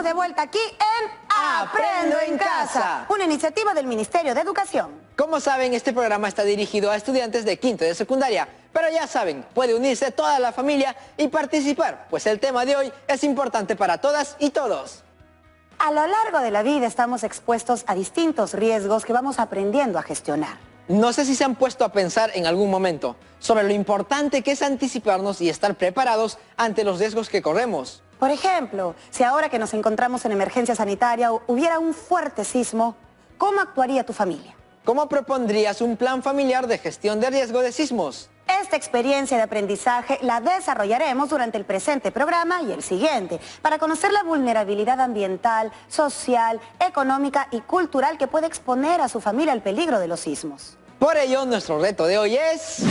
de vuelta aquí en Aprendo en Casa, una iniciativa del Ministerio de Educación. Como saben, este programa está dirigido a estudiantes de quinto de secundaria, pero ya saben, puede unirse toda la familia y participar, pues el tema de hoy es importante para todas y todos. A lo largo de la vida estamos expuestos a distintos riesgos que vamos aprendiendo a gestionar. No sé si se han puesto a pensar en algún momento sobre lo importante que es anticiparnos y estar preparados ante los riesgos que corremos. Por ejemplo, si ahora que nos encontramos en emergencia sanitaria hubiera un fuerte sismo, ¿cómo actuaría tu familia? ¿Cómo propondrías un plan familiar de gestión de riesgo de sismos? Esta experiencia de aprendizaje la desarrollaremos durante el presente programa y el siguiente, para conocer la vulnerabilidad ambiental, social, económica y cultural que puede exponer a su familia al peligro de los sismos. Por ello, nuestro reto de hoy es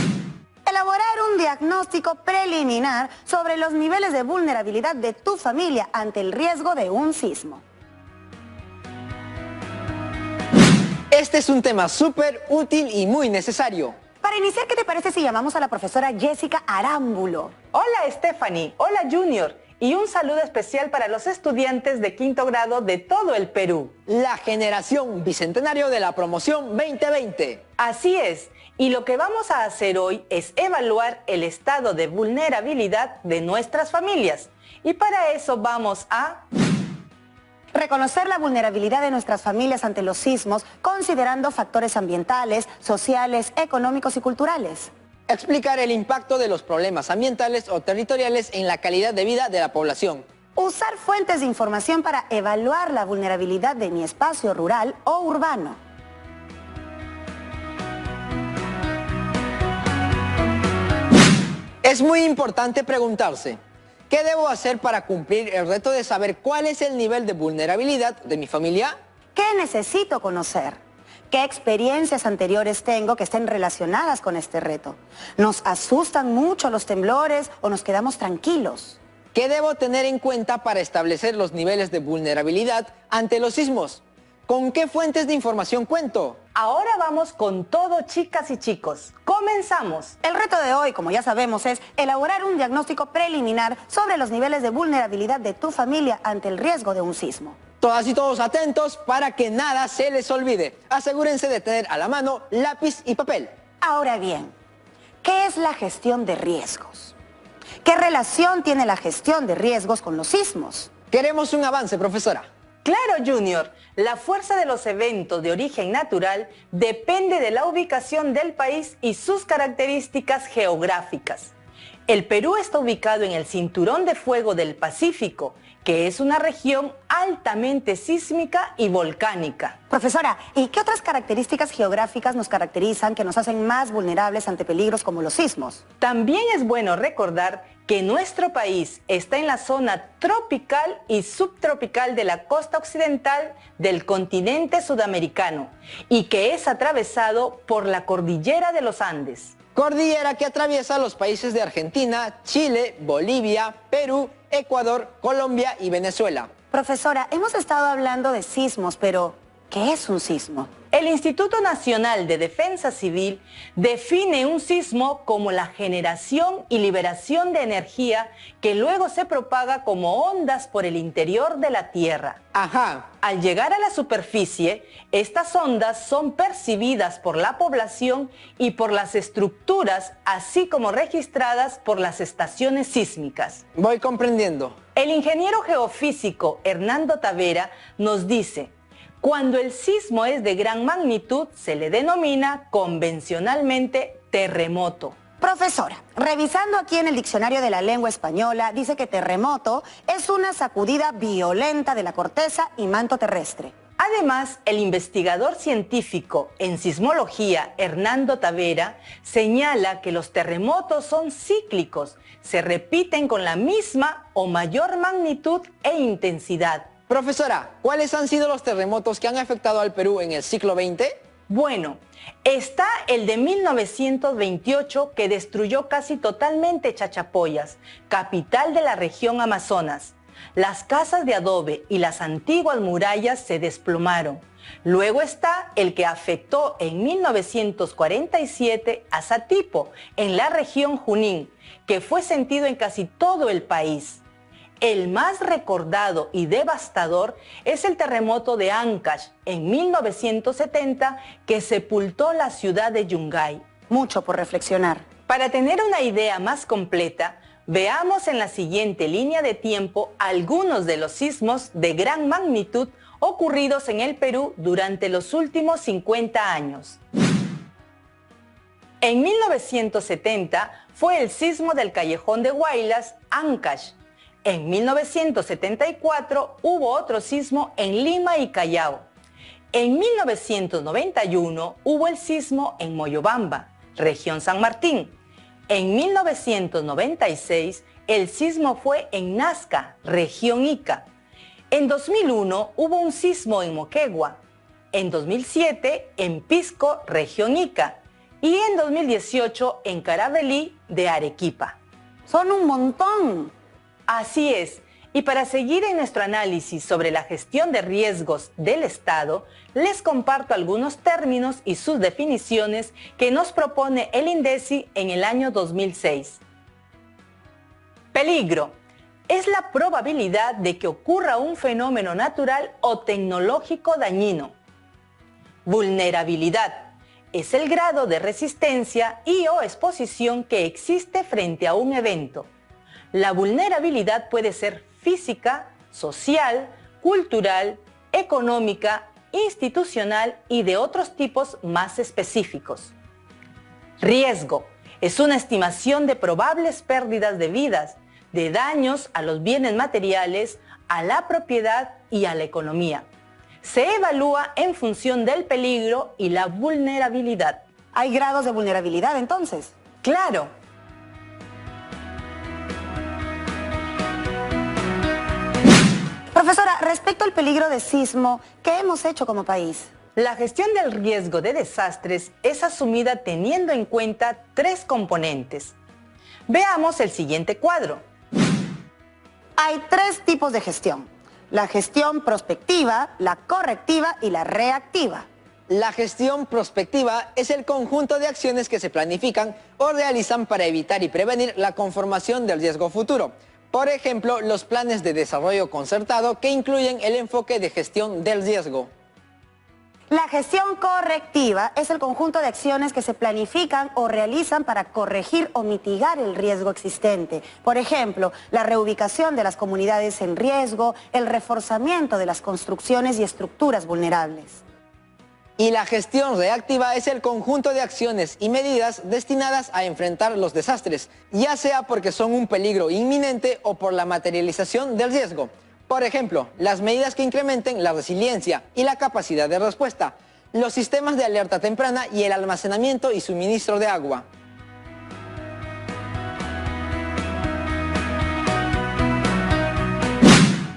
elaborar un diagnóstico preliminar sobre los niveles de vulnerabilidad de tu familia ante el riesgo de un sismo. Este es un tema súper útil y muy necesario. Para iniciar, ¿qué te parece si llamamos a la profesora Jessica Arámbulo? Hola Stephanie, hola Junior, y un saludo especial para los estudiantes de quinto grado de todo el Perú. La generación bicentenario de la promoción 2020. Así es, y lo que vamos a hacer hoy es evaluar el estado de vulnerabilidad de nuestras familias. Y para eso vamos a reconocer la vulnerabilidad de nuestras familias ante los sismos, considerando factores ambientales, sociales, económicos y culturales. Explicar el impacto de los problemas ambientales o territoriales en la calidad de vida de la población. Usar fuentes de información para evaluar la vulnerabilidad de mi espacio rural o urbano. Es muy importante preguntarse, ¿qué debo hacer para cumplir el reto de saber cuál es el nivel de vulnerabilidad de mi familia? ¿Qué necesito conocer? ¿Qué experiencias anteriores tengo que estén relacionadas con este reto? ¿Nos asustan mucho los temblores o nos quedamos tranquilos? ¿Qué debo tener en cuenta para establecer los niveles de vulnerabilidad ante los sismos? ¿Con qué fuentes de información cuento? Ahora vamos con todo, chicas y chicos. ¡Comenzamos! El reto de hoy, como ya sabemos, es elaborar un diagnóstico preliminar sobre los niveles de vulnerabilidad de tu familia ante el riesgo de un sismo. Todas y todos atentos para que nada se les olvide. Asegúrense de tener a la mano lápiz y papel. Ahora bien, ¿qué es la gestión de riesgos? ¿Qué relación tiene la gestión de riesgos con los sismos? Queremos un avance, profesora. Claro, Junior, la fuerza de los eventos de origen natural depende de la ubicación del país y sus características geográficas. El Perú está ubicado en el Cinturón de Fuego del Pacífico, que es una región altamente sísmica y volcánica. Profesora, ¿y qué otras características geográficas nos caracterizan que nos hacen más vulnerables ante peligros como los sismos? También es bueno recordar que nuestro país está en la zona tropical y subtropical de la costa occidental del continente sudamericano y que es atravesado por la cordillera de los Andes. Cordillera que atraviesa los países de Argentina, Chile, Bolivia, Perú, Ecuador, Colombia y Venezuela. Profesora, hemos estado hablando de sismos, pero ¿qué es un sismo? El Instituto Nacional de Defensa Civil define un sismo como la generación y liberación de energía que luego se propaga como ondas por el interior de la Tierra. Ajá. Al llegar a la superficie, estas ondas son percibidas por la población y por las estructuras, así como registradas por las estaciones sísmicas. Voy comprendiendo. El ingeniero geofísico Hernando Tavera nos dice: cuando el sismo es de gran magnitud, se le denomina convencionalmente terremoto. Profesora, revisando aquí en el diccionario de la lengua española, dice que terremoto es una sacudida violenta de la corteza y manto terrestre. Además, el investigador científico en sismología Hernando Tavera señala que los terremotos son cíclicos, se repiten con la misma o mayor magnitud e intensidad. Profesora, ¿cuáles han sido los terremotos que han afectado al Perú en el siglo XX? Bueno, está el de 1928 que destruyó casi totalmente Chachapoyas, capital de la región Amazonas. Las casas de adobe y las antiguas murallas se desplomaron. Luego está el que afectó en 1947 a Satipo, en la región Junín, que fue sentido en casi todo el país. El más recordado y devastador es el terremoto de Ancash en 1970 que sepultó la ciudad de Yungay. Mucho por reflexionar. Para tener una idea más completa, veamos en la siguiente línea de tiempo algunos de los sismos de gran magnitud ocurridos en el Perú durante los últimos 50 años. En 1970 fue el sismo del Callejón de Huaylas, Ancash. En 1974 hubo otro sismo en Lima y Callao. En 1991 hubo el sismo en Moyobamba, región San Martín. En 1996 el sismo fue en Nazca, región Ica. En 2001 hubo un sismo en Moquegua. En 2007 en Pisco, región Ica. Y en 2018 en Caravelí de Arequipa. Son un montón. Así es, y para seguir en nuestro análisis sobre la gestión de riesgos del Estado, les comparto algunos términos y sus definiciones que nos propone el INDECI en el año 2006. Peligro es la probabilidad de que ocurra un fenómeno natural o tecnológico dañino. Vulnerabilidad es el grado de resistencia y o exposición que existe frente a un evento. La vulnerabilidad puede ser física, social, cultural, económica, institucional y de otros tipos más específicos. Riesgo es una estimación de probables pérdidas de vidas, de daños a los bienes materiales, a la propiedad y a la economía. Se evalúa en función del peligro y la vulnerabilidad. ¿Hay grados de vulnerabilidad entonces? ¡Claro! Profesora, respecto al peligro de sismo, ¿qué hemos hecho como país? La gestión del riesgo de desastres es asumida teniendo en cuenta 3 componentes. Veamos el siguiente cuadro. Hay 3 tipos de gestión: la gestión prospectiva, la correctiva y la reactiva. La gestión prospectiva es el conjunto de acciones que se planifican o realizan para evitar y prevenir la conformación del riesgo futuro. Por ejemplo, los planes de desarrollo concertado que incluyen el enfoque de gestión del riesgo. La gestión correctiva es el conjunto de acciones que se planifican o realizan para corregir o mitigar el riesgo existente. Por ejemplo, la reubicación de las comunidades en riesgo, el reforzamiento de las construcciones y estructuras vulnerables. Y la gestión reactiva es el conjunto de acciones y medidas destinadas a enfrentar los desastres, ya sea porque son un peligro inminente o por la materialización del riesgo. Por ejemplo, las medidas que incrementen la resiliencia y la capacidad de respuesta, los sistemas de alerta temprana y el almacenamiento y suministro de agua.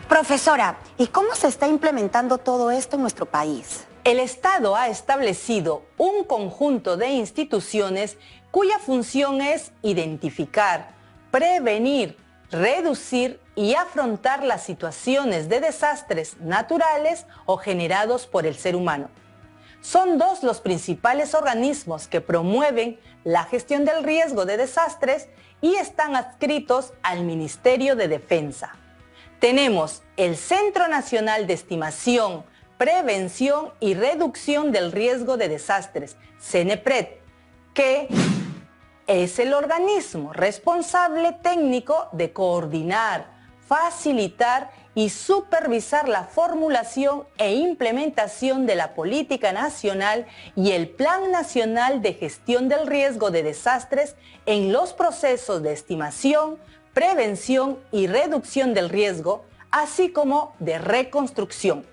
Profesora, ¿y cómo se está implementando todo esto en nuestro país? El Estado ha establecido un conjunto de instituciones cuya función es identificar, prevenir, reducir y afrontar las situaciones de desastres naturales o generados por el ser humano. Son 2 los principales organismos que promueven la gestión del riesgo de desastres y están adscritos al Ministerio de Defensa. Tenemos el Centro Nacional de Estimación, Prevención y Reducción del Riesgo de Desastres, CENEPRED, que es el organismo responsable técnico de coordinar, facilitar y supervisar la formulación e implementación de la Política Nacional y el Plan Nacional de Gestión del Riesgo de Desastres en los procesos de estimación, prevención y reducción del riesgo, así como de reconstrucción.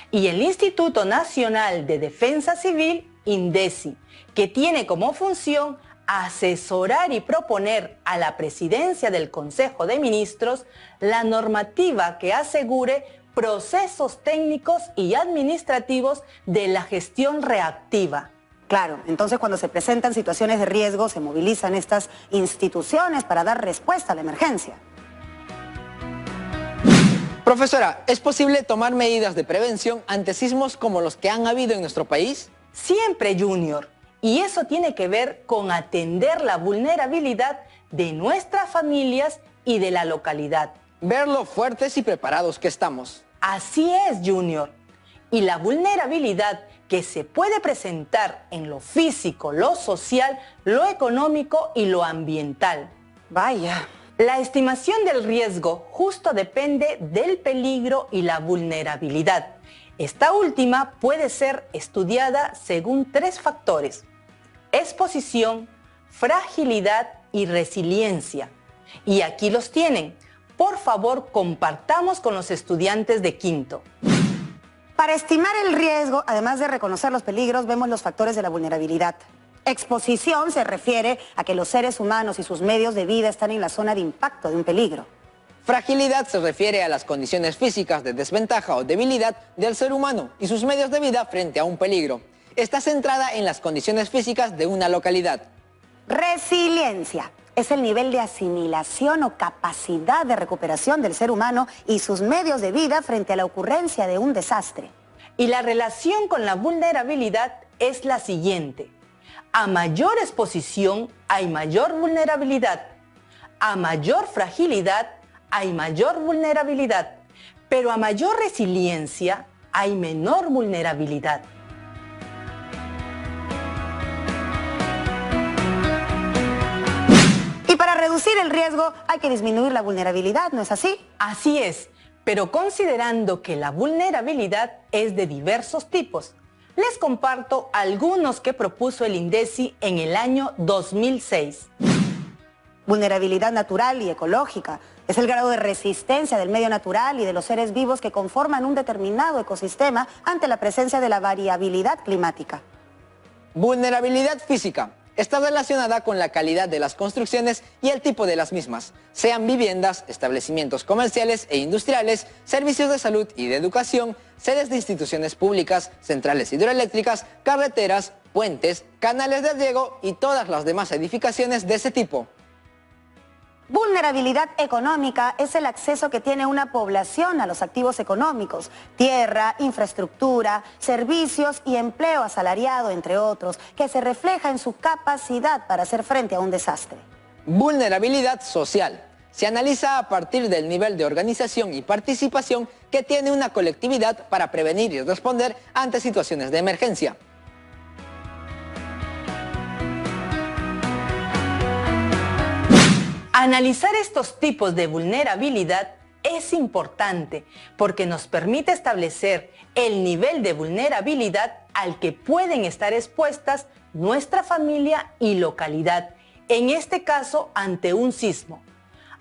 Y el Instituto Nacional de Defensa Civil, INDECI, que tiene como función asesorar y proponer a la Presidencia del Consejo de Ministros la normativa que asegure procesos técnicos y administrativos de la gestión reactiva. Claro, entonces cuando se presentan situaciones de riesgo se movilizan estas instituciones para dar respuesta a la emergencia. Profesora, ¿es posible tomar medidas de prevención ante sismos como los que han habido en nuestro país? Siempre, Junior. Y eso tiene que ver con atender la vulnerabilidad de nuestras familias y de la localidad. Ver lo fuertes y preparados que estamos. Así es, Junior. Y la vulnerabilidad que se puede presentar en lo físico, lo social, lo económico y lo ambiental. Vaya. La estimación del riesgo justo depende del peligro y la vulnerabilidad. Esta última puede ser estudiada según 3 factores: exposición, fragilidad y resiliencia. Y aquí los tienen. Por favor, compartamos con los estudiantes de quinto. Para estimar el riesgo, además de reconocer los peligros, vemos los factores de la vulnerabilidad. Exposición se refiere a que los seres humanos y sus medios de vida están en la zona de impacto de un peligro. Fragilidad se refiere a las condiciones físicas de desventaja o debilidad del ser humano y sus medios de vida frente a un peligro. Está centrada en las condiciones físicas de una localidad. Resiliencia es el nivel de asimilación o capacidad de recuperación del ser humano y sus medios de vida frente a la ocurrencia de un desastre. Y la relación con la vulnerabilidad es la siguiente: a mayor exposición hay mayor vulnerabilidad, a mayor fragilidad hay mayor vulnerabilidad, pero a mayor resiliencia hay menor vulnerabilidad. Y para reducir el riesgo hay que disminuir la vulnerabilidad, ¿no es así? Así es, pero considerando que la vulnerabilidad es de diversos tipos, les comparto algunos que propuso el INDECI en el año 2006. Vulnerabilidad natural y ecológica es el grado de resistencia del medio natural y de los seres vivos que conforman un determinado ecosistema ante la presencia de la variabilidad climática. Vulnerabilidad física. Está relacionada con la calidad de las construcciones y el tipo de las mismas, sean viviendas, establecimientos comerciales e industriales, servicios de salud y de educación, sedes de instituciones públicas, centrales hidroeléctricas, carreteras, puentes, canales de riego y todas las demás edificaciones de ese tipo. Vulnerabilidad económica es el acceso que tiene una población a los activos económicos, tierra, infraestructura, servicios y empleo asalariado, entre otros, que se refleja en su capacidad para hacer frente a un desastre. Vulnerabilidad social. Se analiza a partir del nivel de organización y participación que tiene una colectividad para prevenir y responder ante situaciones de emergencia. Analizar estos tipos de vulnerabilidad es importante porque nos permite establecer el nivel de vulnerabilidad al que pueden estar expuestas nuestra familia y localidad, en este caso ante un sismo.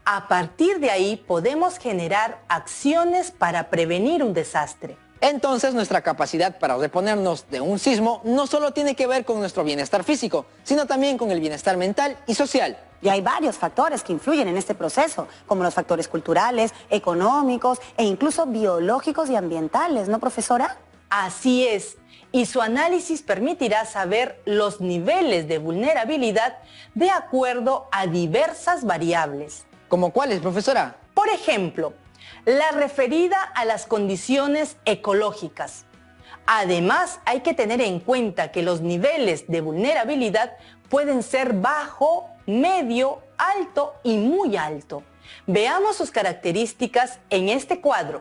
A partir de ahí podemos generar acciones para prevenir un desastre. Entonces nuestra capacidad para reponernos de un sismo no solo tiene que ver con nuestro bienestar físico, sino también con el bienestar mental y social. Y hay varios factores que influyen en este proceso, como los factores culturales, económicos e incluso biológicos y ambientales, ¿no, profesora? Así es, y su análisis permitirá saber los niveles de vulnerabilidad de acuerdo a diversas variables. ¿Cómo cuáles, profesora? Por ejemplo, la referida a las condiciones ecológicas. Además, hay que tener en cuenta que los niveles de vulnerabilidad pueden ser bajo, medio, alto y muy alto. Veamos sus características en este cuadro.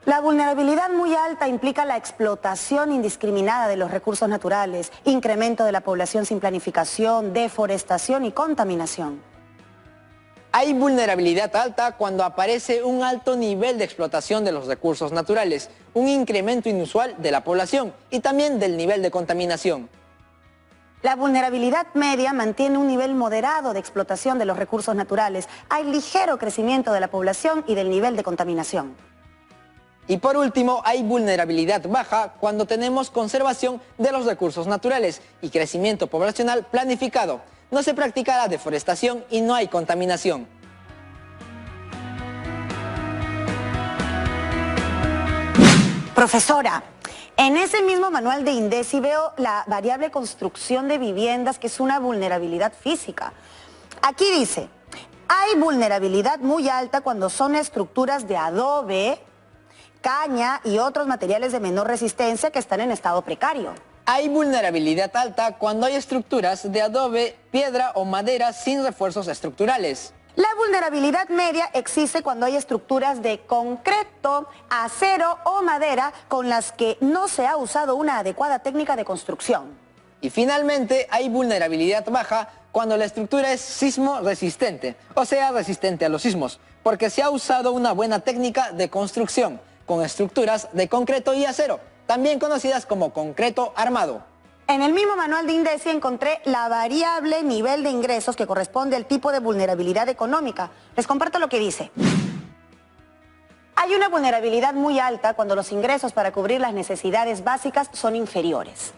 La vulnerabilidad muy alta implica la explotación indiscriminada de los recursos naturales, incremento de la población sin planificación, deforestación y contaminación. Hay vulnerabilidad alta cuando aparece un alto nivel de explotación de los recursos naturales, un incremento inusual de la población y también del nivel de contaminación. La vulnerabilidad media mantiene un nivel moderado de explotación de los recursos naturales. Hay ligero crecimiento de la población y del nivel de contaminación. Y por último, hay vulnerabilidad baja cuando tenemos conservación de los recursos naturales y crecimiento poblacional planificado. No se practica la deforestación y no hay contaminación. Profesora, en ese mismo manual de INDECI veo la variable construcción de viviendas, que es una vulnerabilidad física. Aquí dice, hay vulnerabilidad muy alta cuando son estructuras de adobe, caña y otros materiales de menor resistencia que están en estado precario. Hay vulnerabilidad alta cuando hay estructuras de adobe, piedra o madera sin refuerzos estructurales. La vulnerabilidad media existe cuando hay estructuras de concreto, acero o madera con las que no se ha usado una adecuada técnica de construcción. Y finalmente hay vulnerabilidad baja cuando la estructura es sismo resistente, o sea, resistente a los sismos, porque se ha usado una buena técnica de construcción con estructuras de concreto y acero, también conocidas como concreto armado. En el mismo manual de INDECI encontré la variable nivel de ingresos que corresponde al tipo de vulnerabilidad económica. Les comparto lo que dice. Hay una vulnerabilidad muy alta cuando los ingresos para cubrir las necesidades básicas son inferiores.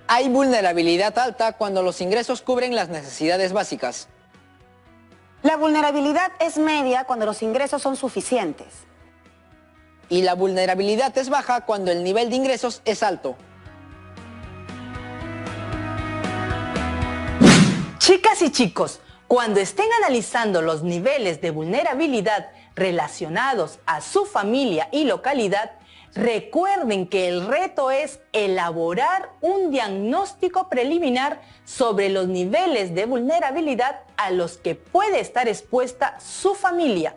Hay vulnerabilidad alta cuando los ingresos cubren las necesidades básicas. La vulnerabilidad es media cuando los ingresos son suficientes. Y la vulnerabilidad es baja cuando el nivel de ingresos es alto. Chicas y chicos, cuando estén analizando los niveles de vulnerabilidad relacionados a su familia y localidad, recuerden que el reto es elaborar un diagnóstico preliminar sobre los niveles de vulnerabilidad a los que puede estar expuesta su familia.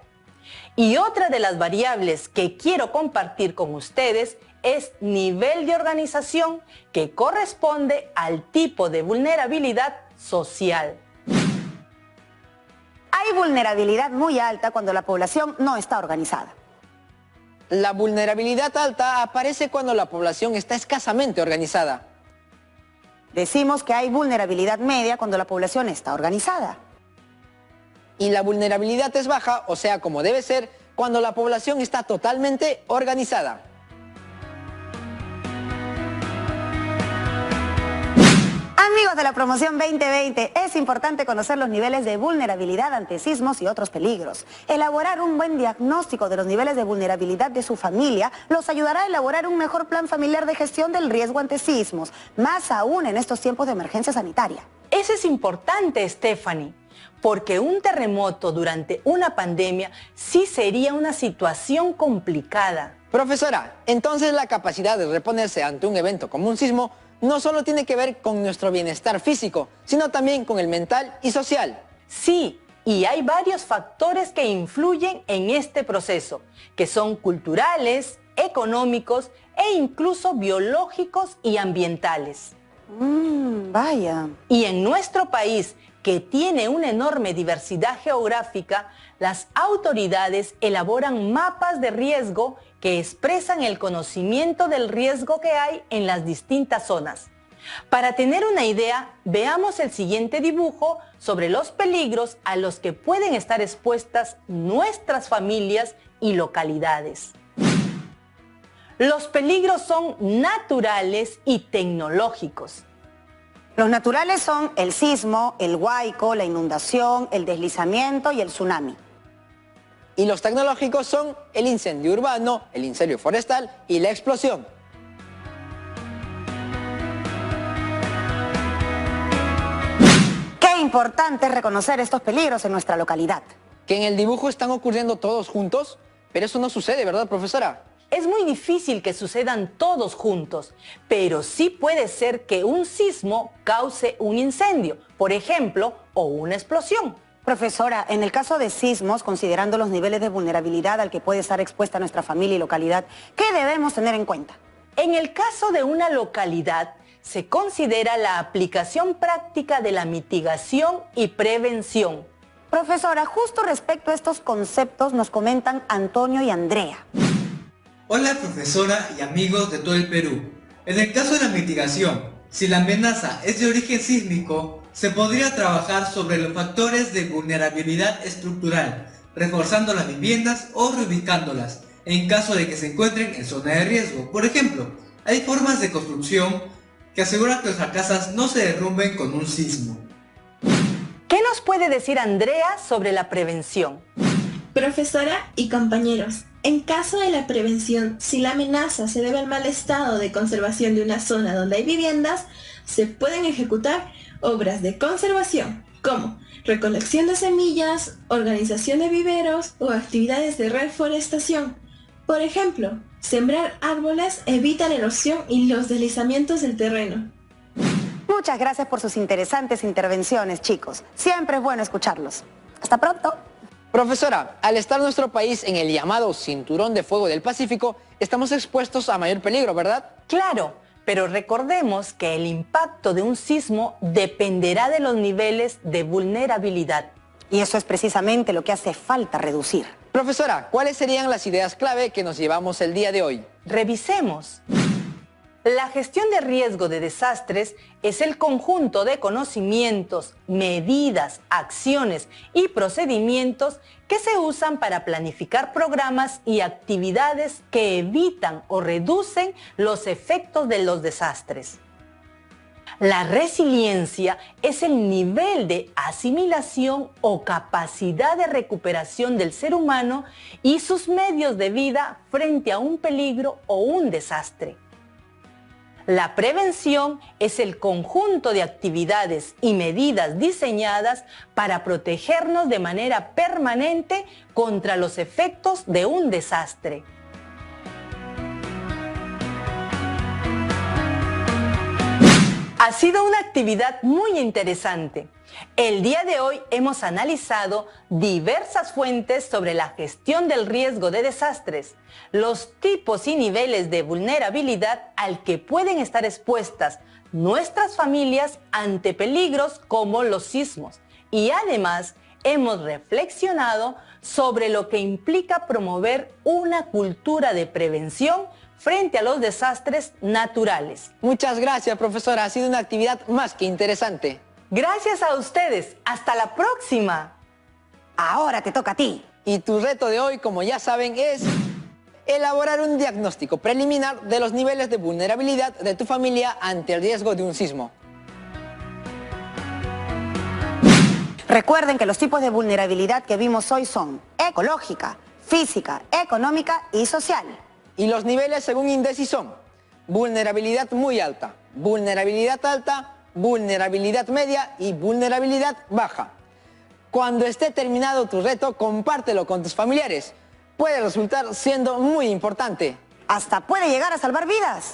Y otra de las variables que quiero compartir con ustedes es nivel de organización, que corresponde al tipo de vulnerabilidad social. Hay vulnerabilidad muy alta cuando la población no está organizada. La vulnerabilidad alta aparece cuando la población está escasamente organizada. Decimos que hay vulnerabilidad media cuando la población está organizada. Y la vulnerabilidad es baja, o sea, como debe ser, cuando la población está totalmente organizada. Amigos de la promoción 2020, es importante conocer los niveles de vulnerabilidad ante sismos y otros peligros. Elaborar un buen diagnóstico de los niveles de vulnerabilidad de su familia los ayudará a elaborar un mejor plan familiar de gestión del riesgo ante sismos, más aún en estos tiempos de emergencia sanitaria. Eso es importante, Stephanie, porque un terremoto durante una pandemia sí sería una situación complicada. Profesora, entonces la capacidad de reponerse ante un evento como un sismo no solo tiene que ver con nuestro bienestar físico, sino también con el mental y social. Sí, y hay varios factores que influyen en este proceso, que son culturales, económicos e incluso biológicos y ambientales. Vaya. Y en nuestro país, que tiene una enorme diversidad geográfica, las autoridades elaboran mapas de riesgo que expresan el conocimiento del riesgo que hay en las distintas zonas. Para tener una idea, veamos el siguiente dibujo sobre los peligros a los que pueden estar expuestas nuestras familias y localidades. Los peligros son naturales y tecnológicos. Los naturales son el sismo, el huaico, la inundación, el deslizamiento y el tsunami. Y los tecnológicos son el incendio urbano, el incendio forestal y la explosión. Qué importante es reconocer estos peligros en nuestra localidad. Que en el dibujo están ocurriendo todos juntos, pero eso no sucede, ¿verdad, profesora? Es muy difícil que sucedan todos juntos, pero sí puede ser que un sismo cause un incendio, por ejemplo, o una explosión. Profesora, en el caso de sismos, considerando los niveles de vulnerabilidad al que puede estar expuesta nuestra familia y localidad, ¿qué debemos tener en cuenta? En el caso de una localidad, se considera la aplicación práctica de la mitigación y prevención. Profesora, justo respecto a estos conceptos nos comentan Antonio y Andrea. Hola profesora y amigos de todo el Perú. En el caso de la mitigación, si la amenaza es de origen sísmico, se podría trabajar sobre los factores de vulnerabilidad estructural, reforzando las viviendas o reubicándolas, en caso de que se encuentren en zona de riesgo. Por ejemplo, hay formas de construcción que aseguran que las casas no se derrumben con un sismo. ¿Qué nos puede decir Andrea sobre la prevención? Profesora y compañeros, en caso de la prevención, si la amenaza se debe al mal estado de conservación de una zona donde hay viviendas, se pueden ejecutar obras de conservación, como recolección de semillas, organización de viveros o actividades de reforestación. Por ejemplo, sembrar árboles evita la erosión y los deslizamientos del terreno. Muchas gracias por sus interesantes intervenciones, chicos. Siempre es bueno escucharlos. Hasta pronto. Profesora, al estar nuestro país en el llamado Cinturón de Fuego del Pacífico, estamos expuestos a mayor peligro, ¿verdad? Claro, pero recordemos que el impacto de un sismo dependerá de los niveles de vulnerabilidad. Y eso es precisamente lo que hace falta reducir. Profesora, ¿cuáles serían las ideas clave que nos llevamos el día de hoy? Revisemos. La gestión de riesgo de desastres es el conjunto de conocimientos, medidas, acciones y procedimientos que se usan para planificar programas y actividades que evitan o reducen los efectos de los desastres. La resiliencia es el nivel de asimilación o capacidad de recuperación del ser humano y sus medios de vida frente a un peligro o un desastre. La prevención es el conjunto de actividades y medidas diseñadas para protegernos de manera permanente contra los efectos de un desastre. Ha sido una actividad muy interesante. El día de hoy hemos analizado diversas fuentes sobre la gestión del riesgo de desastres, los tipos y niveles de vulnerabilidad al que pueden estar expuestas nuestras familias ante peligros como los sismos. Y además hemos reflexionado sobre lo que implica promover una cultura de prevención frente a los desastres naturales. Muchas gracias, profesora. Ha sido una actividad más que interesante. Gracias a ustedes. ¡Hasta la próxima! Ahora te toca a ti. Y tu reto de hoy, como ya saben, es elaborar un diagnóstico preliminar de los niveles de vulnerabilidad de tu familia ante el riesgo de un sismo. Recuerden que los tipos de vulnerabilidad que vimos hoy son ecológica, física, económica y social. Y los niveles según INDECI son vulnerabilidad muy alta, vulnerabilidad alta, vulnerabilidad media y vulnerabilidad baja. Cuando esté terminado tu reto, compártelo con tus familiares. Puede resultar siendo muy importante. Hasta puede llegar a salvar vidas.